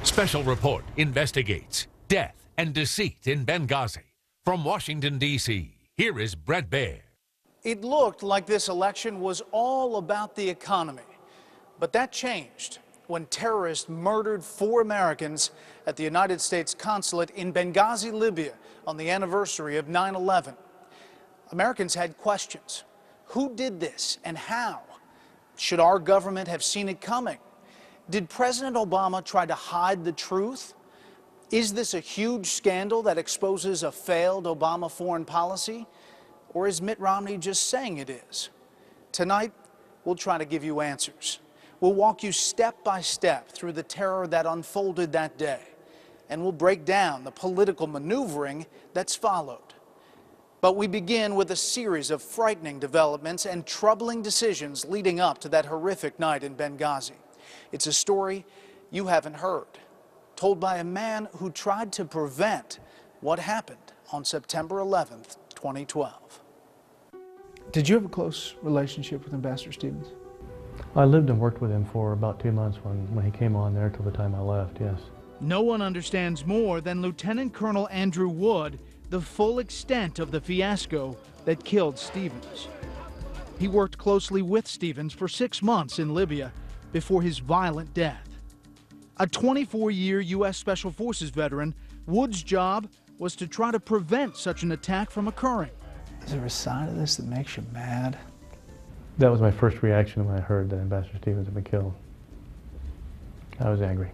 Special Report investigates death and deceit in Benghazi. From Washington, D.C., here is Brett Baer. It looked like this election was all about the economy, but that changed when terrorists murdered 4 Americans at the United States Consulate in Benghazi, Libya, on the anniversary of 9/11. Americans had questions. Who did this and how? Should our government have seen it coming? Did President Obama try to hide the truth? Is this a huge scandal that exposes a failed Obama foreign policy? Or is Mitt Romney just saying it is? Tonight, we'll try to give you answers. We'll walk you step by step through the terror that unfolded that day, and we'll break down the political maneuvering that's followed. But we begin with a series of frightening developments and troubling decisions leading up to that horrific night in Benghazi. It's a story you haven't heard, told by a man who tried to prevent what happened on September 11th, 2012. Did you have a close relationship with Ambassador Stevens? I lived and worked with him for about 2 months when he came on there till the time I left, yes. No one understands more than Lieutenant Colonel Andrew Wood the full extent of the fiasco that killed Stevens. He worked closely with Stevens for 6 months in Libya before his violent death. A 24-year U.S. Special Forces veteran, Wood's job was to try to prevent such an attack from occurring. Is there a side of this that makes you mad? That was my first reaction when I heard that Ambassador Stevens had been killed. I was angry.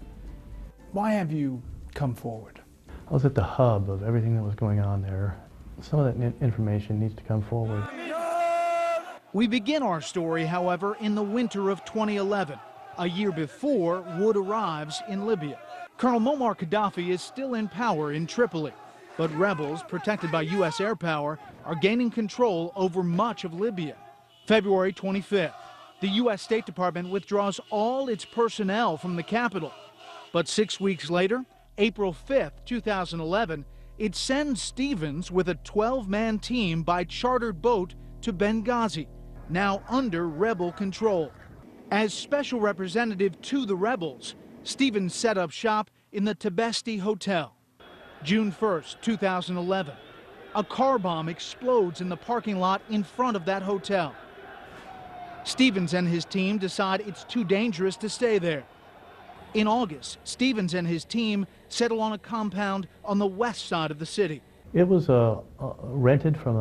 Why have you come forward? I was at the hub of everything that was going on there. Some of that information needs to come forward. We begin our story, however, in the winter of 2011, a year before Wood arrives in Libya. Colonel Muammar Gaddafi is still in power in Tripoli, but rebels, protected by U.S. air power, are gaining control over much of Libya. February 25th, the U.S. State Department withdraws all its personnel from the capital. But 6 weeks later, April 5th, 2011, it sends Stevens with a 12-man team by chartered boat to Benghazi, now under rebel control. As special representative to the rebels, Stevens set up shop in the Tibesti Hotel. June 1st, 2011, a car bomb explodes in the parking lot in front of that hotel. Stevens and his team decide it's too dangerous to stay there. In August, Stevens and his team settle on a compound on the west side of the city. It was rented from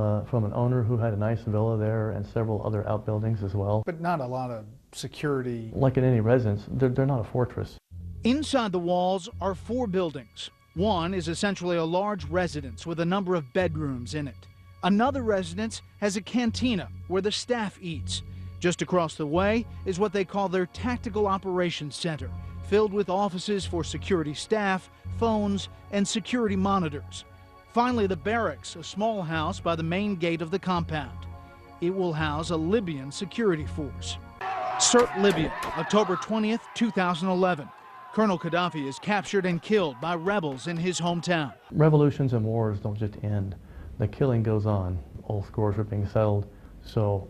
an owner who had a nice villa there and several other outbuildings as well. But not a lot of security. Like in any residence, they're not a fortress. Inside the walls are 4 buildings. One is essentially a large residence with a number of bedrooms in it. Another residence has a cantina where the staff eats. Just across the way is what they call their Tactical Operations Center, filled with offices for security staff, phones, and security monitors. Finally, the barracks, a small house by the main gate of the compound. It will house a Libyan security force. Sirte, Libya, October 20th, 2011. Colonel Gaddafi is captured and killed by rebels in his hometown. Revolutions and wars don't just end. The killing goes on. Old scores are being settled, so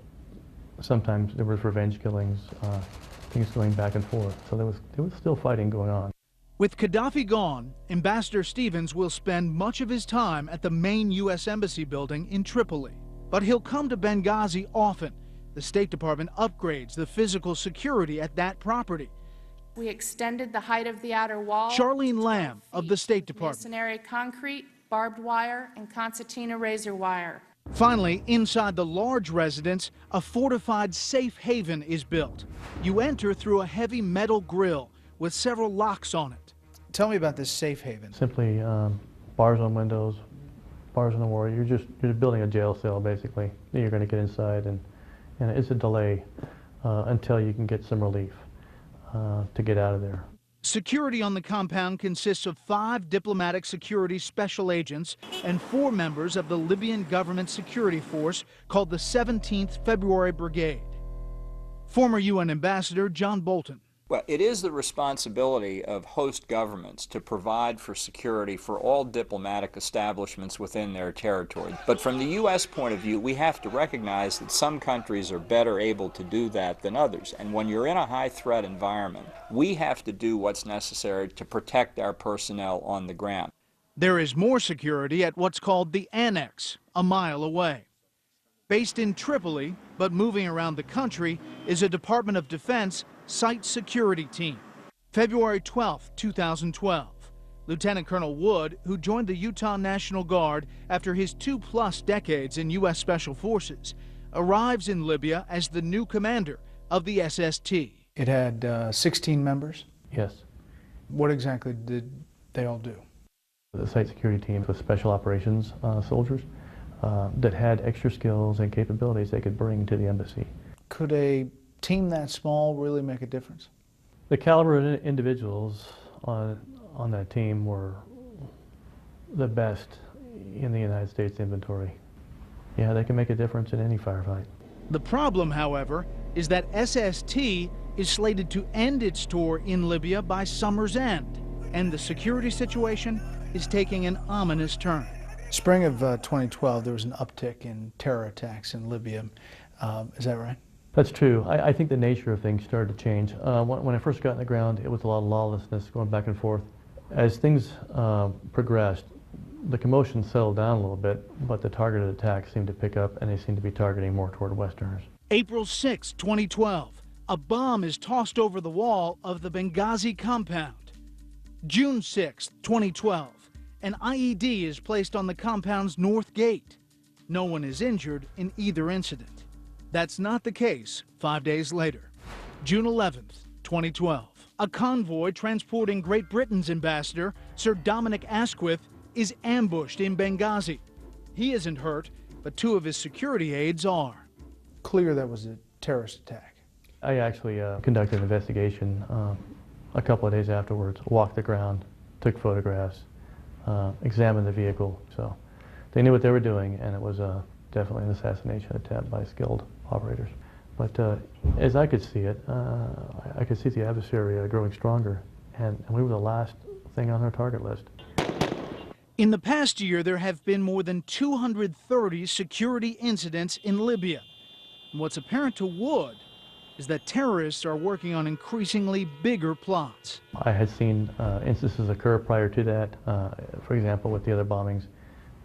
sometimes there was revenge killings, things going back and forth. So there was still fighting going on. With Gaddafi gone, Ambassador Stevens will spend much of his time at the main U.S. Embassy building in Tripoli. But he'll come to Benghazi often. The State Department upgrades the physical security at that property. We extended the height of the outer wall. Charlene Lamb of the State Department. Masonry concrete, barbed wire, and concertina razor wire. Finally, inside the large residence, a fortified safe haven is built. You enter through a heavy metal grill with several locks on it. Tell me about this safe haven. Simply bars on windows, bars on the wall. You're building a jail cell, basically. Then you're going to get inside, and it's a delay until you can get some relief to get out of there. Security on the compound consists of 5 diplomatic security special agents and 4 members of the Libyan government security force called the 17th February Brigade. Former UN Ambassador John Bolton. Well, it is the responsibility of host governments to provide for security for all diplomatic establishments within their territory. But from the U.S. point of view, we have to recognize that some countries are better able to do that than others. And when you're in a high-threat environment, we have to do what's necessary to protect our personnel on the ground. There is more security at what's called the Annex, a mile away. Based in Tripoli, but moving around the country, is a Department of Defense site security team. February 12, 2012, Lieutenant Colonel Wood, who joined the Utah National Guard after his 2+ decades in U.S. Special Forces, arrives in Libya as the new commander of the SST. It had 16 members. Yes. What exactly did they all do? The site security team was special operations soldiers that had extra skills and capabilities they could bring to the embassy. Could a team that small really make a difference? The caliber of individuals on that team were the best in the United States inventory. Yeah, they can make a difference in any firefight. The problem, however, is that SST is slated to end its tour in Libya by summer's end, and the security situation is taking an ominous turn. Spring of 2012, there was an uptick in terror attacks in Libya. Is that right? That's true. I think the nature of things started to change. When I first got on the ground, it was a lot of lawlessness going back and forth. As things progressed, the commotion settled down a little bit, but the targeted attacks seemed to pick up, and they seemed to be targeting more toward Westerners. April 6, 2012, a bomb is tossed over the wall of the Benghazi compound. June 6, 2012, an IED is placed on the compound's north gate. No one is injured in either incident. That's not the case 5 days later. June 11th, 2012. A convoy transporting Great Britain's ambassador, Sir Dominic Asquith, is ambushed in Benghazi. He isn't hurt, but 2 of his security aides are. Clear that was a terrorist attack. I actually conducted an investigation a couple of days afterwards, walked the ground, took photographs, examined the vehicle. So they knew what they were doing, and it was definitely an assassination attempt by skilled operators. But as I could see it, I could see the adversary growing stronger, and we were the last thing on their target list. In the past year, there have been more than 230 security incidents in Libya. And what's apparent to Wood is that terrorists are working on increasingly bigger plots. I had seen instances occur prior to that. For example, with the other bombings,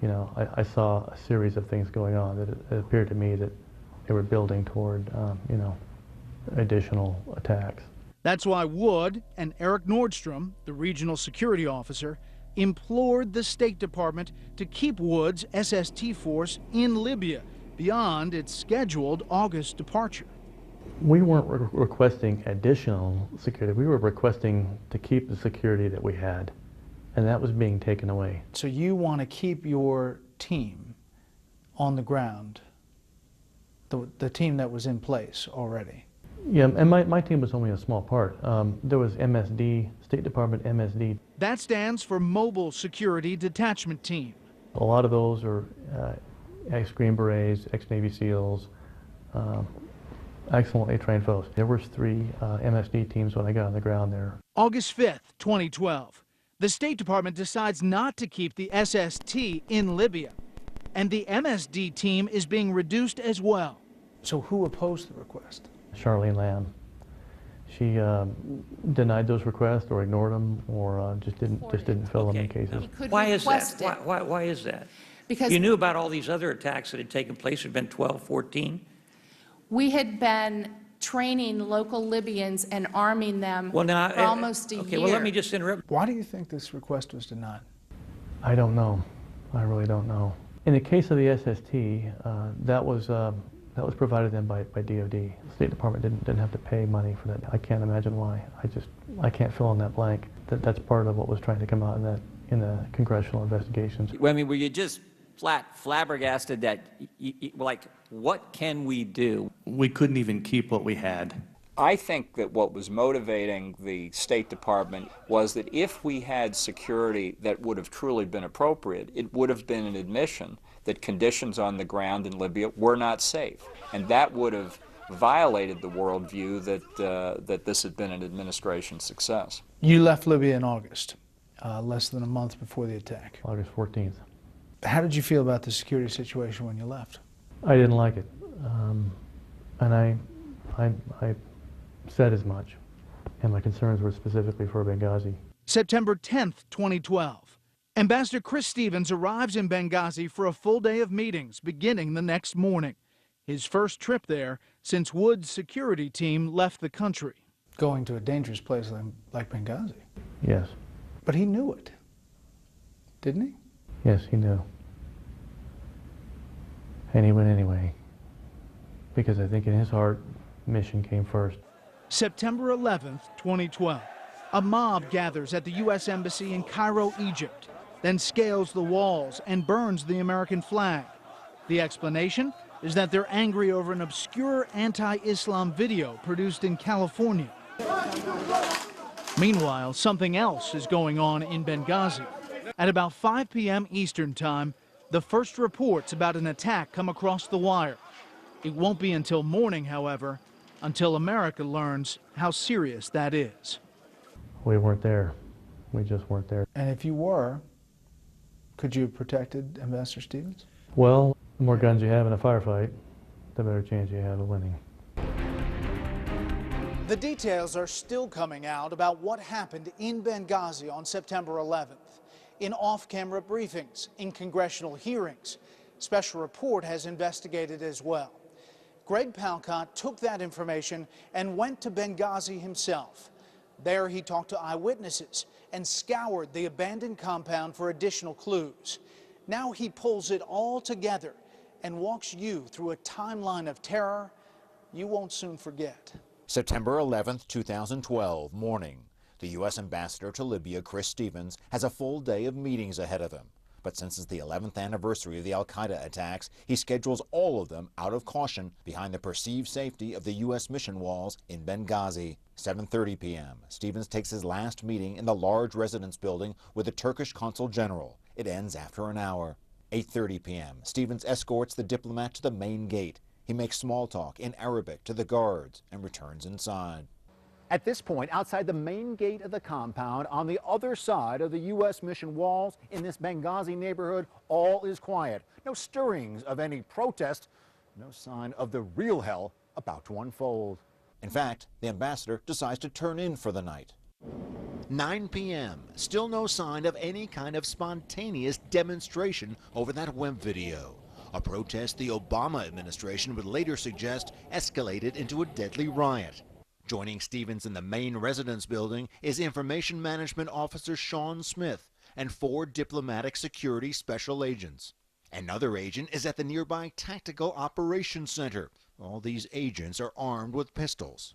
you know, I saw a series of things going on that it appeared to me that they were building toward, you know, additional attacks. That's why Wood and Eric Nordstrom, the regional security officer, implored the State Department to keep Wood's SST force in Libya beyond its scheduled August departure. We weren't requesting additional security. We were requesting to keep the security that we had, and that was being taken away. So you want to keep your team on the ground, the team that was in place already? Yeah, and my team was only a small part. There was MSD, State Department MSD. That stands for Mobile Security Detachment Team. A lot of those are ex-Green Berets, ex-Navy SEALs, excellently trained folks. There was 3 MSD teams when I got on the ground there. August 5th, 2012. The State Department decides not to keep the SST in Libya, and the MSD team is being reduced as well. So who opposed the request? Charlene Lamb. She denied those requests or ignored them or just didn't fill them in cases. Why is that? Why is that? Because you knew about all these other attacks that had taken place. It had been 12, 14. we had been training local Libyans and arming them for almost a year. Okay, well, let me just interrupt. Why do you think this request was denied? I don't know. I really don't know. In the case of the SST, that was provided then by DOD. The State Department didn't have to pay money for that. I can't imagine why. I can't fill in that blank. That's part of what was trying to come out in the congressional investigations. I mean, were you just flabbergasted that, like, what can we do? We couldn't even keep what we had. I think that what was motivating the State Department was that if we had security that would have truly been appropriate, it would have been an admission that conditions on the ground in Libya were not safe. And that would have violated the worldview that this had been an administration success. You left Libya in August, less than a month before the attack. August 14th. How did you feel about the security situation when you left? I didn't like it, and I said as much, and my concerns were specifically for Benghazi. September 10th, 2012. Ambassador Chris Stevens arrives in Benghazi for a full day of meetings beginning the next morning. His first trip there since Wood's security team left the country. Going to a dangerous place like Benghazi. Yes. But he knew it, didn't he? Yes, he knew. And he went anyway, because I think in his heart, mission came first. September 11th, 2012. A mob gathers at the U.S. Embassy in Cairo, Egypt, then scales the walls and burns the American flag. The explanation is that they're angry over an obscure anti-Islam video produced in California. Meanwhile, something else is going on in Benghazi. At about 5 p.m. Eastern Time, the first reports about an attack come across the wire. It won't be until morning, however, until America learns how serious that is. We weren't there. We just weren't there. And if you were, could you have protected Ambassador Stevens? Well, the more guns you have in a firefight, the better chance you have of winning. The details are still coming out about what happened in Benghazi on September 11th. In off-camera briefings, in congressional hearings. Special Report has investigated as well. Greg Palcott took that information and went to Benghazi himself. There he talked to eyewitnesses and scoured the abandoned compound for additional clues. Now he pulls it all together and walks you through a timeline of terror you won't soon forget. September 11th, 2012, morning. The U.S. Ambassador to Libya, Chris Stevens, has a full day of meetings ahead of him. But since it's the 11th anniversary of the al-Qaeda attacks, he schedules all of them out of caution behind the perceived safety of the U.S. mission walls in Benghazi. 7:30 p.m. Stevens takes his last meeting in the large residence building with the Turkish Consul General. It ends after an hour. 8:30 p.m. Stevens escorts the diplomat to the main gate. He makes small talk in Arabic to the guards and returns inside. At this point, outside the main gate of the compound, on the other side of the U.S. mission walls in this Benghazi neighborhood, all is quiet. No stirrings of any protest, no sign of the real hell about to unfold. In fact, the ambassador decides to turn in for the night. 9 p.m. Still no sign of any kind of spontaneous demonstration over that web video. A protest the Obama administration would later suggest escalated into a deadly riot. Joining Stevens in the main residence building is Information Management Officer Sean Smith and 4 diplomatic security special agents. Another agent is at the nearby Tactical Operations Center. All these agents are armed with pistols.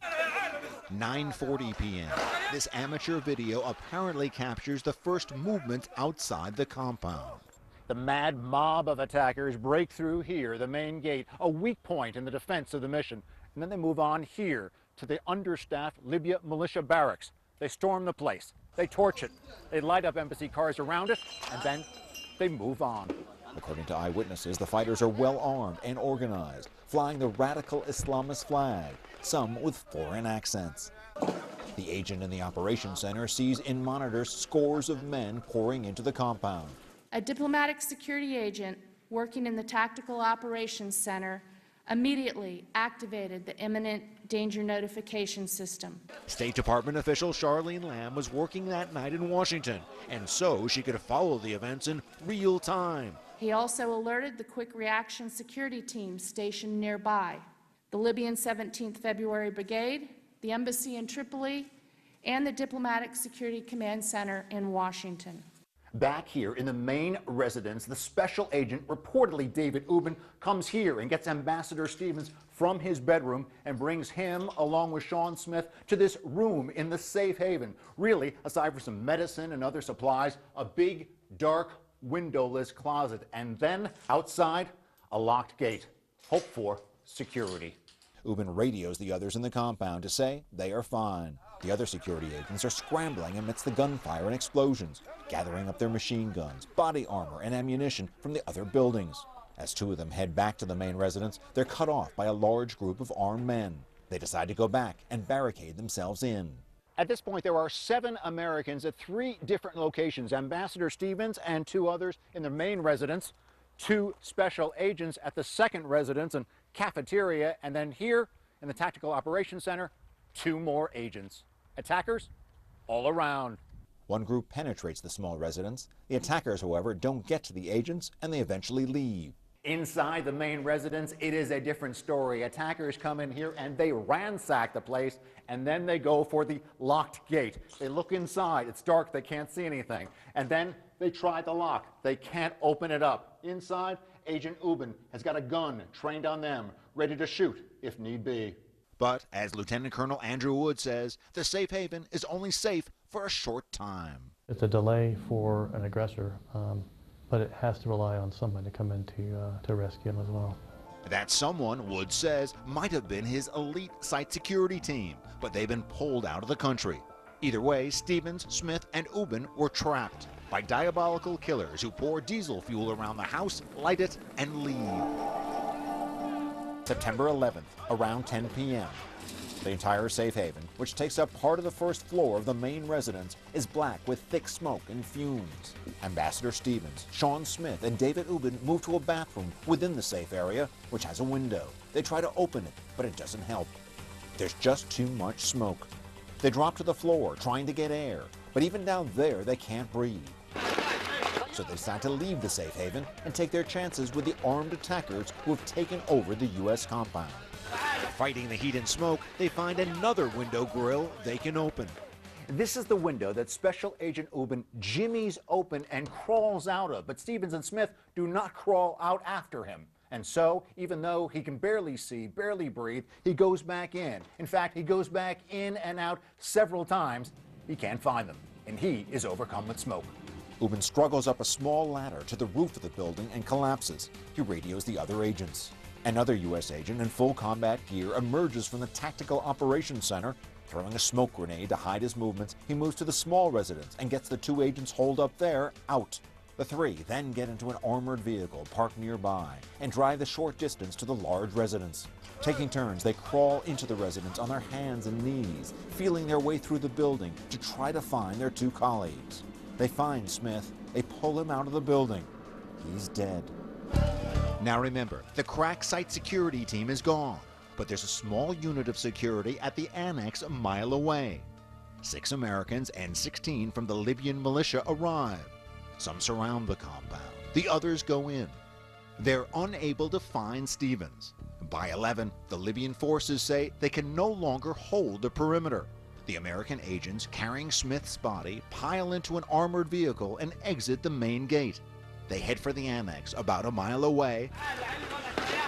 9:40 p.m. This amateur video apparently captures the first movement outside the compound. The mad mob of attackers break through here, the main gate, a weak point in the defense of the mission. And then they move on here to the understaffed Libya militia barracks. They storm the place. They torch it. They light up embassy cars around it, and then they move on. According to eyewitnesses, the fighters are well armed and organized, flying the radical Islamist flag, some with foreign accents. The agent in the operations center sees in monitors scores of men pouring into the compound. A diplomatic security agent working in the Tactical Operations Center immediately activated the imminent danger notification system. State Department official Charlene Lamb was working that night in Washington, and so she could follow the events in real time. He also alerted the quick reaction security team stationed nearby, the Libyan 17th February Brigade, the embassy in Tripoli, and the Diplomatic Security Command Center in Washington. Back here in the main residence, the special agent, reportedly David Ubben, comes here and gets Ambassador Stevens from his bedroom and brings him, along with Sean Smith, to this room in the safe haven. Really, aside from some medicine and other supplies, a big, dark, windowless closet. And then, outside, a locked gate. Hope for security. Ubben radios the others in the compound to say they are fine. The other security agents are scrambling amidst the gunfire and explosions, gathering up their machine guns, body armor, and ammunition from the other buildings. As two of them head back to the main residence, they're cut off by a large group of armed men. They decide to go back and barricade themselves in. At this point, there are 7 Americans at 3 different locations, Ambassador Stevens and 2 others in the main residence, 2 special agents at the second residence and cafeteria, and then here in the Tactical Operations Center, 2 more agents. Attackers all around. One group penetrates the small residence. The attackers, however, don't get to the agents, and they eventually leave. Inside the main residence, it is a different story. Attackers come in here and they ransack the place, and then they go for the locked gate. They look inside. It's dark. They can't see anything. And then they try the lock. They can't open it up. Inside, Agent Ubin has got a gun trained on them, ready to shoot if need be. But, as Lieutenant Colonel Andrew Wood says, the safe haven is only safe for a short time. It's a delay for an aggressor, but it has to rely on someone to come in to rescue him as well. That someone, Wood says, might have been his elite site security team, but they've been pulled out of the country. Either way, Stevens, Smith, and Ubin were trapped by diabolical killers who pour diesel fuel around the house, light it, and leave. September 11th, around 10 p.m. The entire safe haven, which takes up part of the first floor of the main residence, is black with thick smoke and fumes. Ambassador Stevens, Sean Smith, and David Ubin move to a bathroom within the safe area, which has a window. They try to open it, but it doesn't help. There's just too much smoke. They drop to the floor, trying to get air, but even down there, they can't breathe. So they decide to leave the safe haven and take their chances with the armed attackers who have taken over the U.S. compound. Fighting the heat and smoke, they find another window grill they can open. This is the window that Special Agent Ubin jimmies open and crawls out of, but Stevens and Smith do not crawl out after him. And so, even though he can barely see, barely breathe, he goes back in. In fact, he goes back in and out several times. He can't find them, and he is overcome with smoke. Ubin struggles up a small ladder to the roof of the building and collapses. He radios the other agents. Another U.S. agent in full combat gear emerges from the Tactical Operations Center. Throwing a smoke grenade to hide his movements, he moves to the small residence and gets the 2 agents holed up there out. The 3 then get into an armored vehicle parked nearby and drive the short distance to the large residence. Taking turns, they crawl into the residence on their hands and knees, feeling their way through the building to try to find their 2 colleagues. They find Smith. They pull him out of the building. He's dead. Now remember, the crack site security team is gone, but there's a small unit of security at the annex a mile away. 6 Americans and 16 from the Libyan militia arrive. Some surround the compound. The others go in. They're unable to find Stevens. By 11, the Libyan forces say they can no longer hold the perimeter. The American agents carrying Smith's body pile into an armored vehicle and exit the main gate. They head for the annex about a mile away.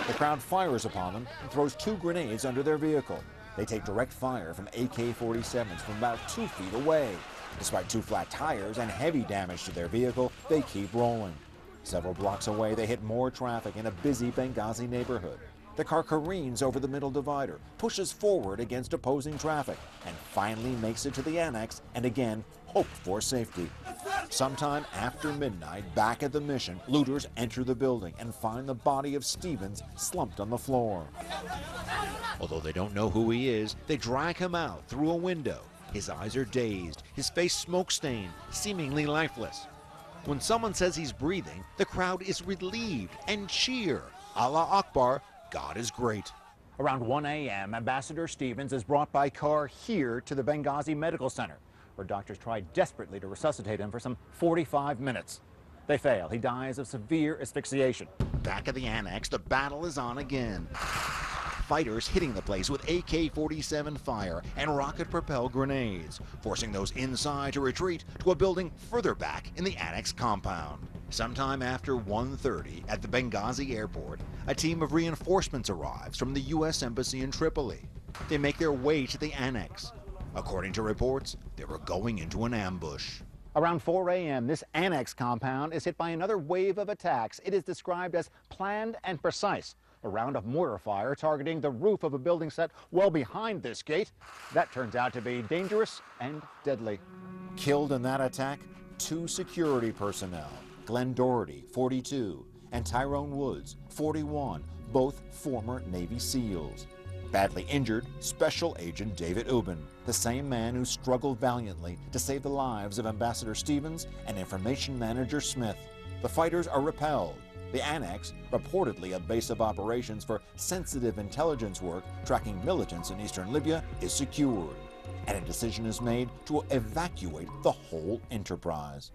The crowd fires upon them and throws 2 grenades under their vehicle. They take direct fire from AK-47s from about 2 feet away. Despite 2 flat tires and heavy damage to their vehicle, they keep rolling. Several blocks away, they hit more traffic in a busy Benghazi neighborhood. The car careens over the middle divider, pushes forward against opposing traffic, and finally makes it to the annex and again hoped for safety. Sometime after midnight, back at the mission, looters enter the building and find the body of Stevens slumped on the floor. Although they don't know who he is, they drag him out through a window. His eyes are dazed, his face smoke-stained, seemingly lifeless. When someone says he's breathing, the crowd is relieved and cheer. Allah Akbar, God is great. Around 1 a.m., Ambassador Stevens is brought by car here to the Benghazi Medical Center, where doctors try desperately to resuscitate him for some 45 minutes. They fail. He dies of severe asphyxiation. Back at the annex, the battle is on again. Fighters hitting the place with AK-47 fire and rocket-propelled grenades, forcing those inside to retreat to a building further back in the annex compound. Sometime after 1:30 at the Benghazi airport, a team of reinforcements arrives from the U.S. Embassy in Tripoli. They make their way to the annex. According to reports, they were going into an ambush. Around 4 a.m., this annex compound is hit by another wave of attacks. It is described as planned and precise. A round of mortar fire targeting the roof of a building set well behind this gate. That turns out to be dangerous and deadly. Killed in that attack, 2 security personnel, Glenn Doherty, 42, and Tyrone Woods, 41, both former Navy SEALs. Badly injured, Special Agent David Ubben, the same man who struggled valiantly to save the lives of Ambassador Stevens and Information Manager Smith. The fighters are repelled. The Annex, reportedly a base of operations for sensitive intelligence work tracking militants in eastern Libya, is secured, and a decision is made to evacuate the whole enterprise.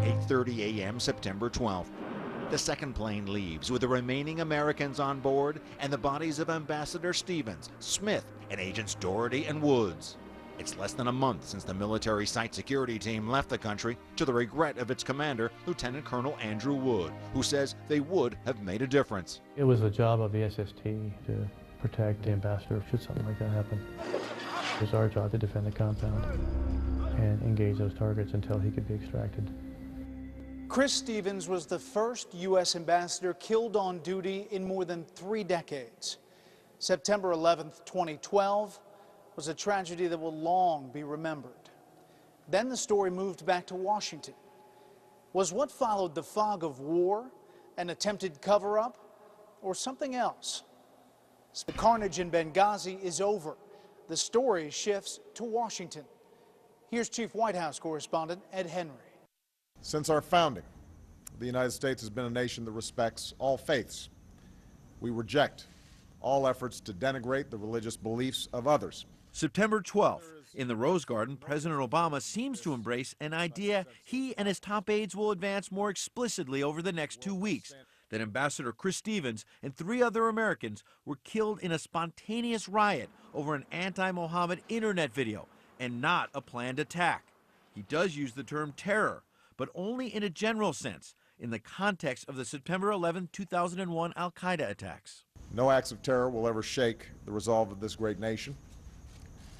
8:30 a.m. September 12th. The second plane leaves with the remaining Americans on board and the bodies of Ambassador Stevens, Smith, and Agents Doherty and Woods. It's less than a month since the military site security team left the country, to the regret of its commander, Lieutenant Colonel Andrew Wood, who says they would have made a difference. It was the job of the SST to protect the ambassador should something like that happen. It was our job to defend the compound and engage those targets until he could be extracted. Chris Stevens was the first U.S. ambassador killed on duty in more than 3 decades. September 11th, 2012 was a tragedy that will long be remembered. Then the story moved back to Washington. Was what followed the fog of war, an attempted cover-up, or something else? The carnage in Benghazi is over. The story shifts to Washington. Here's Chief White House correspondent Ed Henry. Since our founding, the United States has been a nation that respects all faiths. We reject all efforts to denigrate the religious beliefs of others. September 12th, in the Rose Garden, President Obama seems to embrace an idea he and his top aides will advance more explicitly over the next 2 weeks, that Ambassador Chris Stevens and 3 other Americans were killed in a spontaneous riot over an anti-Mohammed internet video and not a planned attack. He does use the term terror, but only in a general sense, in the context of the September 11, 2001 al-Qaeda attacks. No acts of terror will ever shake the resolve of this great nation,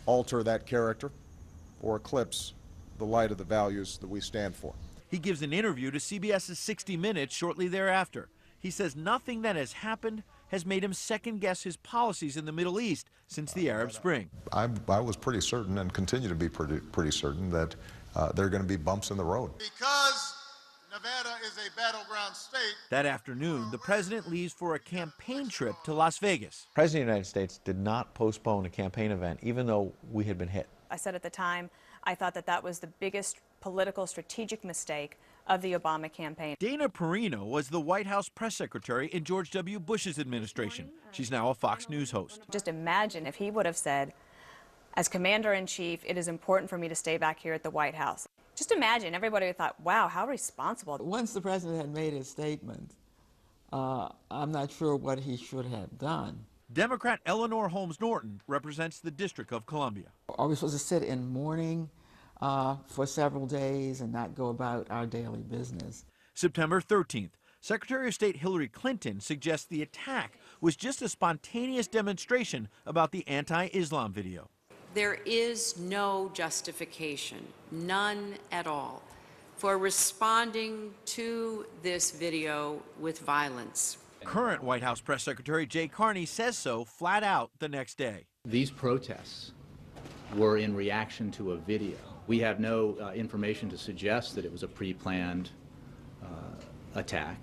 alter that character, or eclipse the light of the values that we stand for. He gives an interview to CBS's 60 Minutes shortly thereafter. He says nothing that has happened has made him second-guess his policies in the Middle East since the Arab Spring. I was pretty certain, and continue to be pretty certain, that there are going to be bumps in the road. Because Nevada is a battleground state. That afternoon, the president leaves for a campaign trip to Las Vegas. The President of the United States did not postpone a campaign event, even though we had been hit. I said at the time, I thought that that was the biggest political strategic mistake of the Obama campaign. Dana Perino was the White House press secretary in George W. Bush's administration. She's now a Fox News host. Just imagine if he would have said, as commander-in-chief, it is important for me to stay back here at the White House. Just imagine, everybody would have thought, wow, how responsible. Once the president had made his statement, I'm not sure what he should have done. Democrat Eleanor Holmes Norton represents the District of Columbia. Are we supposed to sit in mourning for several days and not go about our daily business? September 13th, Secretary of State Hillary Clinton suggests the attack was just a spontaneous demonstration about the anti-Islam video. There is no justification, none at all, for responding to this video with violence. Current White House Press Secretary Jay Carney says so flat out the next day. These protests were in reaction to a video. We have no information to suggest that it was a pre-planned attack.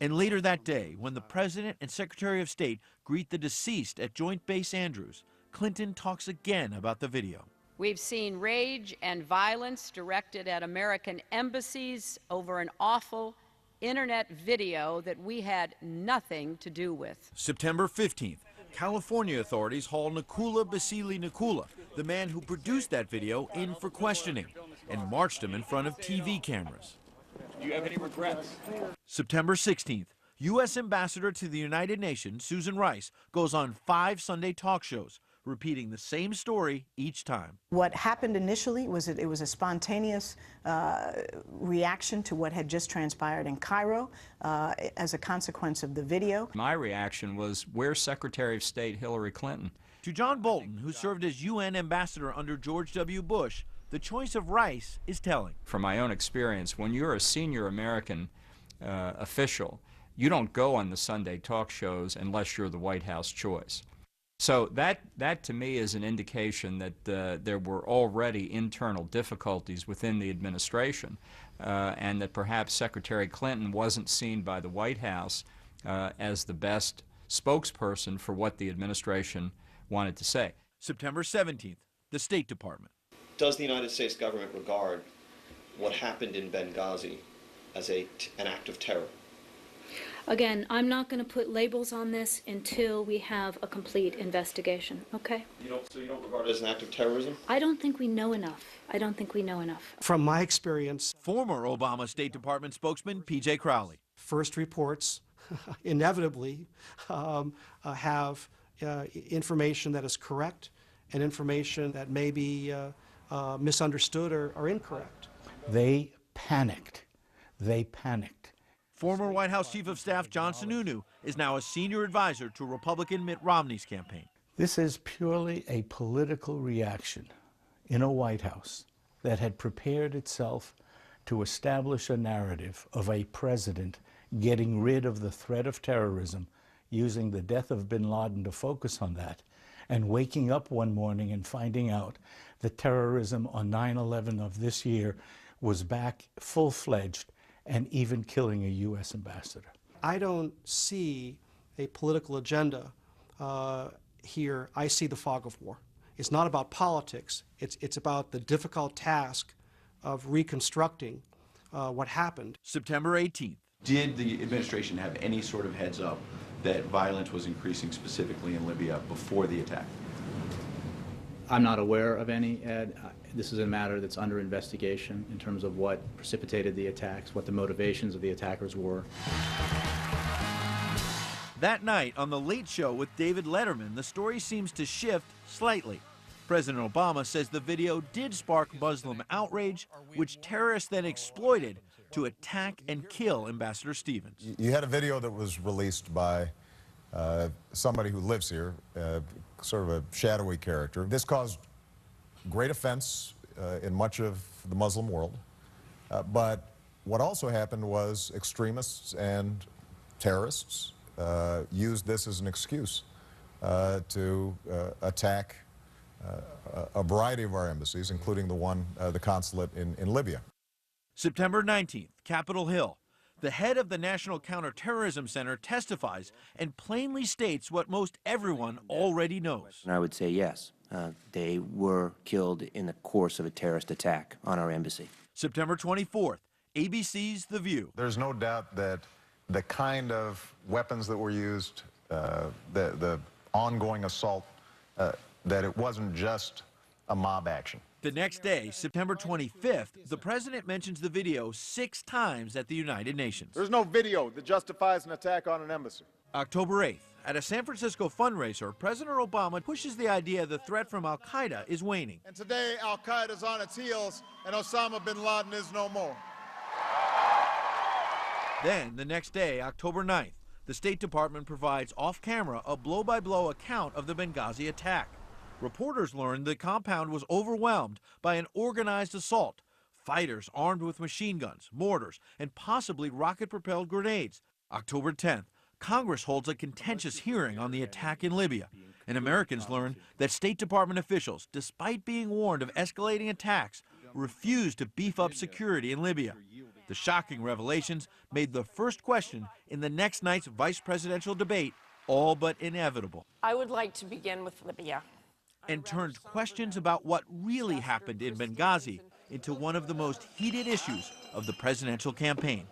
And later that day, when the President and Secretary of State greet the deceased at Joint Base Andrews, Clinton talks again about the video. We've seen rage and violence directed at American embassies over an awful internet video that we had nothing to do with. September 15th, California authorities haul Nakula Basili Nakula, the man who produced that video, in for questioning and marched him in front of TV cameras. Do you have any regrets? September 16th, U.S. Ambassador to the United Nations, Susan Rice, goes on 5 Sunday talk shows, repeating the same story each time. What happened initially was that it was a spontaneous reaction to what had just transpired in Cairo as a consequence of the video. My reaction was, where's Secretary of State Hillary Clinton? To John Bolton, who served as UN ambassador under George W. Bush, the choice of Rice is telling. From my own experience, when you're a senior American official, you don't go on the Sunday talk shows unless you're the White House choice. So that to me is an indication that there were already internal difficulties within the administration, and that perhaps Secretary Clinton wasn't seen by the White House as the best spokesperson for what the administration wanted to say. September 17th, the State Department. Does the United States government regard what happened in Benghazi as an act of terror? Again, I'm not going to put labels on this until we have a complete investigation, okay? So you don't regard it as an act of terrorism? I don't think we know enough. I don't think we know enough. From my experience, former Obama State Department spokesman P.J. Crowley. First reports inevitably have information that is correct and information that may be misunderstood or incorrect. They panicked. They panicked. Former White House Chief of Staff John Sununu is now a senior advisor to Republican Mitt Romney's campaign. This is purely a political reaction in a White House that had prepared itself to establish a narrative of a president getting rid of the threat of terrorism, using the death of bin Laden to focus on that, and waking up one morning and finding out that terrorism on 9/11 of this year was back full-fledged and even killing a U.S. ambassador. I don't see a political agenda here. I see the fog of war. It's not about politics. It's about the difficult task of reconstructing what happened. September 18th. Did the administration have any sort of heads up that violence was increasing specifically in Libya before the attack? I'm not aware of any, Ed. This is a matter that's under investigation in terms of what precipitated the attacks, what the motivations of the attackers were. That night on The Late Show with David Letterman, the story seems to shift slightly. President Obama says the video did spark Muslim outrage, which terrorists then exploited to attack and kill Ambassador Stevens. You had a video that was released by somebody who lives here, sort of a shadowy character. This caused great offense in much of the Muslim world, but what also happened was extremists and terrorists used this as an excuse to attack a variety of our embassies, including the consulate in Libya. September 19th, Capitol Hill. The head of the National Counterterrorism Center testifies and plainly states what most everyone already knows. And I would say yes, they were killed in the course of a terrorist attack on our embassy. September 24th, ABC's The View. There's no doubt that the kind of weapons that were used, the ongoing assault, that it wasn't just a mob action. The next day, September 25th, the president mentions the video 6 times at the United Nations. There's no video that justifies an attack on an embassy. October 8th, at a San Francisco fundraiser, President Obama pushes the idea the threat from al-Qaeda is waning. And today, al-Qaeda's on its heels, and Osama bin Laden is no more. Then, the next day, October 9th, the State Department provides off-camera a blow-by-blow account of the Benghazi attack. Reporters learned the compound was overwhelmed by an organized assault. Fighters armed with machine guns, mortars, and possibly rocket-propelled grenades. October 10th, Congress holds a contentious hearing on the attack in Libya. And Americans learn that State Department officials, despite being warned of escalating attacks, refused to beef up security in Libya. The shocking revelations made the first question in the next night's vice presidential debate all but inevitable. I would like to begin with Libya. And turned questions about what really happened in Benghazi into one of the most heated issues of the presidential campaign.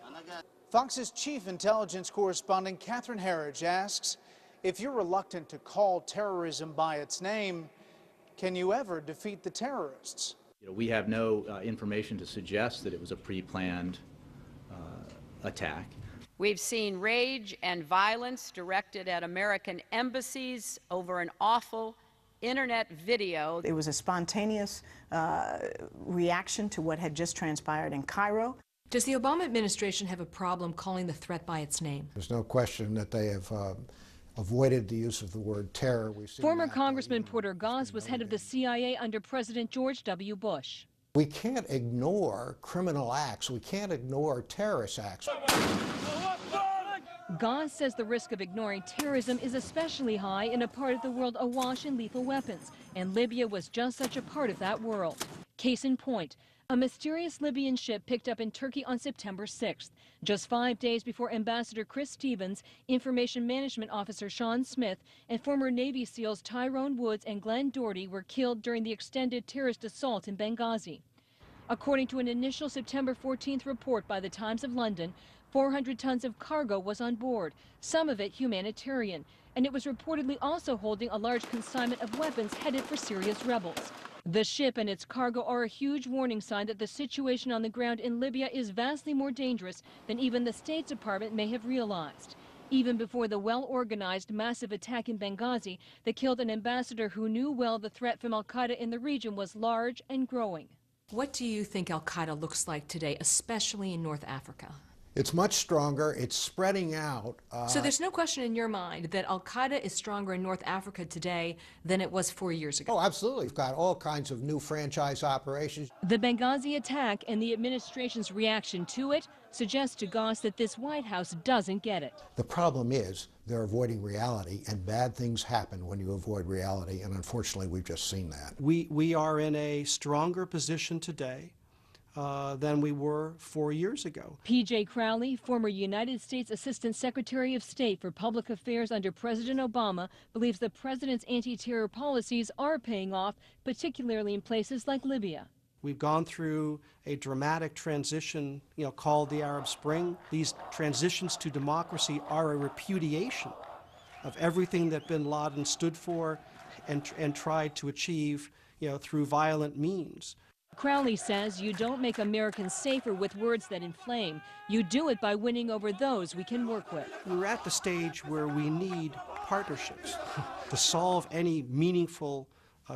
Fox's chief intelligence correspondent Catherine Herridge asks, if you're reluctant to call terrorism by its name, can you ever defeat the terrorists? We have no information to suggest that it was a pre-planned attack. We've seen rage and violence directed at American embassies over an awful internet video. It was a spontaneous reaction to what had just transpired in Cairo. Does the Obama administration have a problem calling the threat by its name? There's no question that they have avoided the use of the word terror. Former Congressman Porter Goss was head of the CIA under President George W. Bush. We can't ignore criminal acts. We can't ignore terrorist acts. Gause says the risk of ignoring terrorism is especially high in a part of the world awash in lethal weapons, and Libya was just such a part of that world. Case in point, a mysterious Libyan ship picked up in Turkey on September 6th, just 5 days before Ambassador Chris Stevens, Information Management Officer Sean Smith, and former Navy SEALs Tyrone Woods and Glenn Doherty were killed during the extended terrorist assault in Benghazi. According to an initial September 14th report by the Times of London, 400 tons of cargo was on board, some of it humanitarian, and it was reportedly also holding a large consignment of weapons headed for Syria's rebels. The ship and its cargo are a huge warning sign that the situation on the ground in Libya is vastly more dangerous than even the State Department may have realized. Even before the well-organized massive attack in Benghazi that killed an ambassador who knew well the threat from al-Qaeda in the region was large and growing. What do you think al-Qaeda looks like today, especially in North Africa? It's much stronger. It's spreading out. So there's no question in your mind that al-Qaeda is stronger in North Africa today than it was 4 years ago? Oh, absolutely. We've got all kinds of new franchise operations. The Benghazi attack and the administration's reaction to it suggests to Gause that this White House doesn't get it. The problem is they're avoiding reality, and bad things happen when you avoid reality, and unfortunately we've just seen that. We are in a stronger position today than we were 4 years ago. P.J. Crowley, former United States Assistant Secretary of State for Public Affairs under President Obama, believes the president's anti-terror policies are paying off, particularly in places like Libya. We've gone through a dramatic transition, called the Arab Spring. These transitions to democracy are a repudiation of everything that bin Laden stood for and tried to achieve, through violent means. Crowley says you don't make Americans safer with words that inflame. You do it by winning over those we can work with. We're at the stage where we need partnerships to solve any meaningful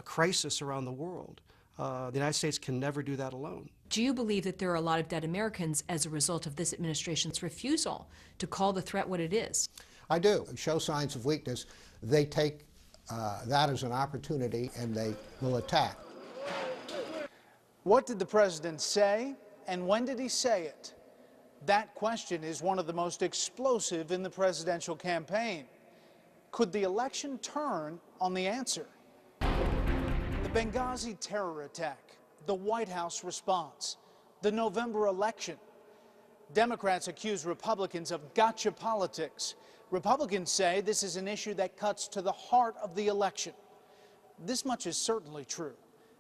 crisis around the world. The United States can never do that alone. Do you believe that there are a lot of dead Americans as a result of this administration's refusal to call the threat what it is? I do. Show signs of weakness. They take that as an opportunity, and they will attack. What did the president say, and when did he say it? That question is one of the most explosive in the presidential campaign. Could the election turn on the answer? The Benghazi terror attack, the White House response, the November election. Democrats accuse Republicans of gotcha politics. Republicans say this is an issue that cuts to the heart of the election. This much is certainly true.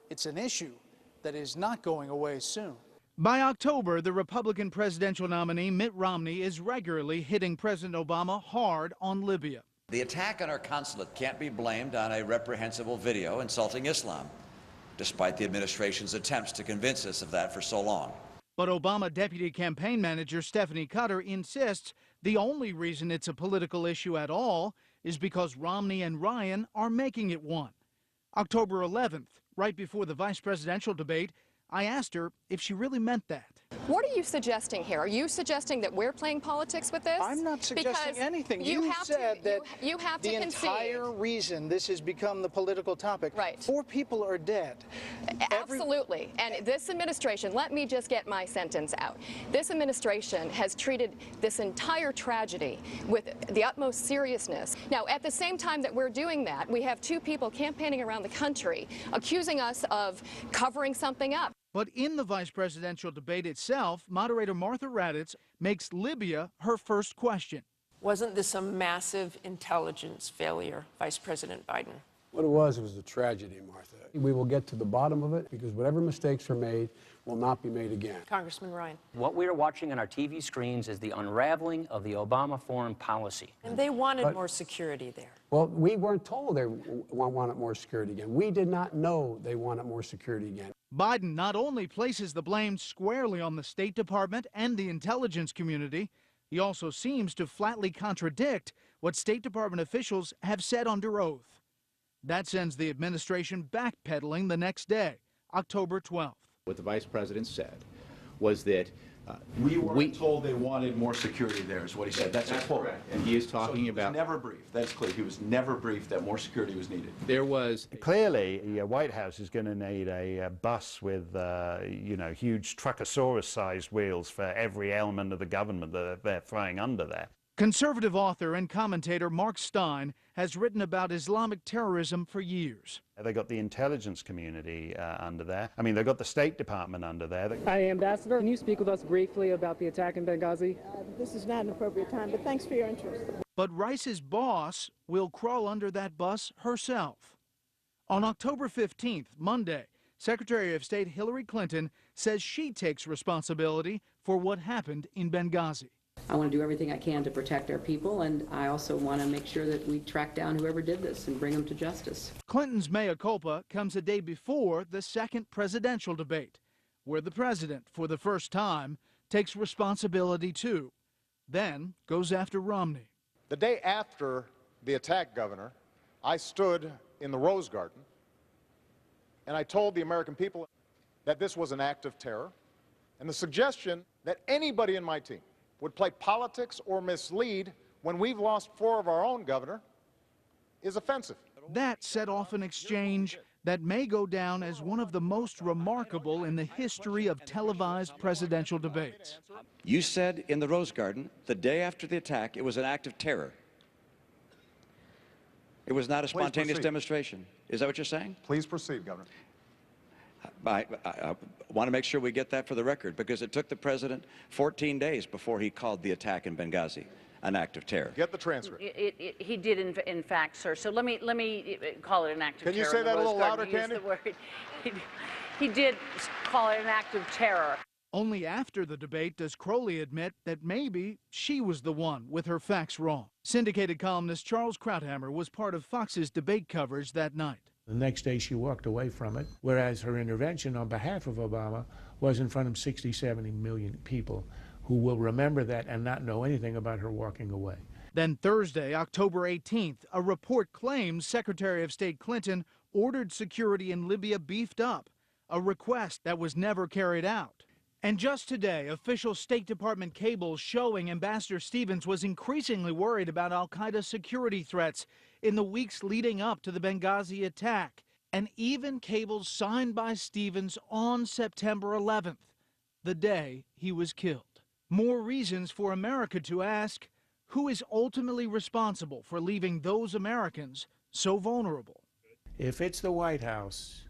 It's an issue that is not going away soon. By October, the Republican presidential nominee Mitt Romney is regularly hitting President Obama hard on Libya. The attack on our consulate can't be blamed on a reprehensible video insulting Islam, despite the administration's attempts to convince us of that for so long. But Obama Deputy Campaign Manager Stephanie Cutter insists the only reason it's a political issue at all is because Romney and Ryan are making it one. October 11th, right before the vice presidential debate, I asked her if she really meant that. What are you suggesting here? Are you suggesting that we're playing politics with this? I'm not suggesting anything. You said that you have to the concede. entire reason this has become the political topic. Right. 4 people are dead. Absolutely. And this administration, let me just get my sentence out. This administration has treated this entire tragedy with the utmost seriousness. Now, at the same time that we're doing that, we have 2 people campaigning around the country accusing us of covering something up. But in the vice presidential debate itself, moderator Martha Raddatz makes Libya her first question. Wasn't this a massive intelligence failure, Vice President Biden? What it was a tragedy, Martha. We will get to the bottom of it because whatever mistakes are made will not be made again. Congressman Ryan. What we are watching on our TV screens is the unraveling of the Obama foreign policy. And they wanted more security there. Well, we weren't told they wanted more security again. We did not know they wanted more security again. Biden not only places the blame squarely on the State Department and the intelligence community, he also seems to flatly contradict what State Department officials have said under oath. That sends the administration backpedaling the next day, October 12th. What the vice president said was that we weren't told they wanted more security there, is what he said. That's a quote. correct. And he is talking about. He was never briefed. That's clear. He was never briefed that more security was needed. There was. Clearly, the White House is going to need a bus with, huge Truckosaurus-sized wheels for every element of the government that they're throwing under there. Conservative author and commentator Mark Stein has written about Islamic terrorism for years. They got the intelligence community under there. I mean, they got the State Department under there. Hi, Ambassador. Can you speak with us briefly about the attack in Benghazi? This is not an appropriate time, but thanks for your interest. But Rice's boss will crawl under that bus herself. On October 15th, Monday, Secretary of State Hillary Clinton says she takes responsibility for what happened in Benghazi. I want to do everything I can to protect our people, and I also want to make sure that we track down whoever did this and bring them to justice. Clinton's mea culpa comes a day before the second presidential debate, where the president, for the first time, takes responsibility too, then goes after Romney. The day after the attack, Governor, I stood in the Rose Garden and I told the American people that this was an act of terror, and the suggestion that anybody in my team would play politics or mislead when we've lost 4 of our own, Governor, is offensive. That set off an exchange that may go down as one of the most remarkable in the history of televised presidential debates. You said in the Rose Garden, the day after the attack, it was an act of terror. It was not a spontaneous demonstration. Is that what you're saying? Please proceed, Governor. I want to make sure we get that for the record, because it took the president 14 days before he called the attack in Benghazi an act of terror. Get the transcript. He did, in fact, sir. So let me call it an act of terror. Can you say that a little louder, Candy? He did call it an act of terror. Only after the debate does Crowley admit that maybe she was the one with her facts wrong. Syndicated columnist Charles Krauthammer was part of Fox's debate coverage that night. The next day she walked away from it, whereas her intervention on behalf of Obama was in front of 60, 70 million people who will remember that and not know anything about her walking away. Then Thursday, October 18th, a report claims Secretary of State Clinton ordered security in Libya beefed up, a request that was never carried out. And just today, official State Department cables showing Ambassador Stevens was increasingly worried about al-Qaeda security threats in the weeks leading up to the Benghazi attack, and even cables signed by Stevens on September 11th, the day he was killed. More reasons for America to ask, who is ultimately responsible for leaving those Americans so vulnerable? If it's the White House,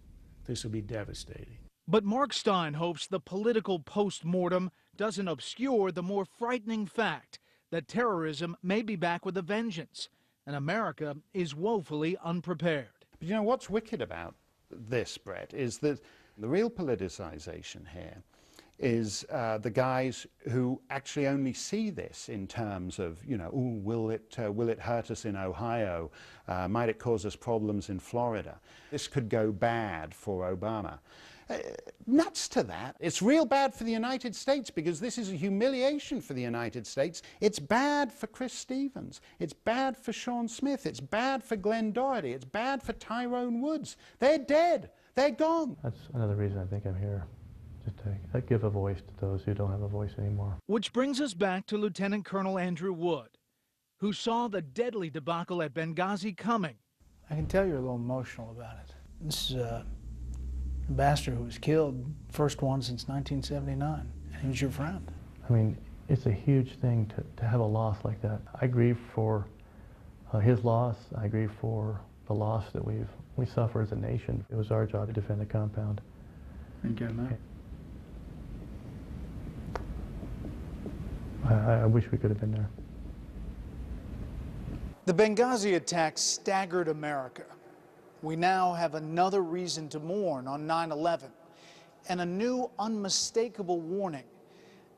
this will be devastating. But Mark Stein hopes the political post-mortem doesn't obscure the more frightening fact that terrorism may be back with a vengeance, and America is woefully unprepared. But you know what's wicked about this, Brett, is that the real politicization here is the guys who actually only see this in terms of, you know, ooh, will it hurt us in Ohio? Might it cause us problems in Florida? This could go bad for Obama. Nuts to that. It's real bad for the United States, because this is a humiliation for the United States. It's bad for Chris Stevens. It's bad for Sean Smith. It's bad for Glenn Doherty. It's bad for Tyrone Woods. They're dead. They're gone. That's another reason I think I'm here, just to give a voice to those who don't have a voice anymore. Which brings us back to Lieutenant Colonel Andrew Wood, who saw the deadly debacle at Benghazi coming. I can tell you're a little emotional about it. This is ambassador who was killed, first one since 1979, and he was your friend. I mean, it's a huge thing to have a loss like that. I grieve for his loss. I grieve for the loss that we suffer as a nation. It was our job to defend the compound. Thank you, man. I wish we could have been there. The Benghazi attack staggered America. We now have another reason to mourn on 9/11 and a new unmistakable warning.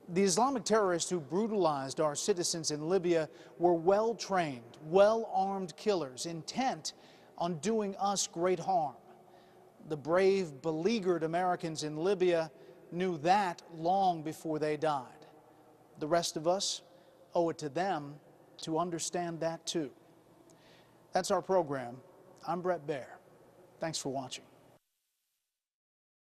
The Islamic terrorists who brutalized our citizens in Libya were well-trained, well-armed killers intent on doing us great harm. The brave, beleaguered Americans in Libya knew that long before they died. The rest of us owe it to them to understand that too. That's our program. I'm Brett Baer. Thanks for watching.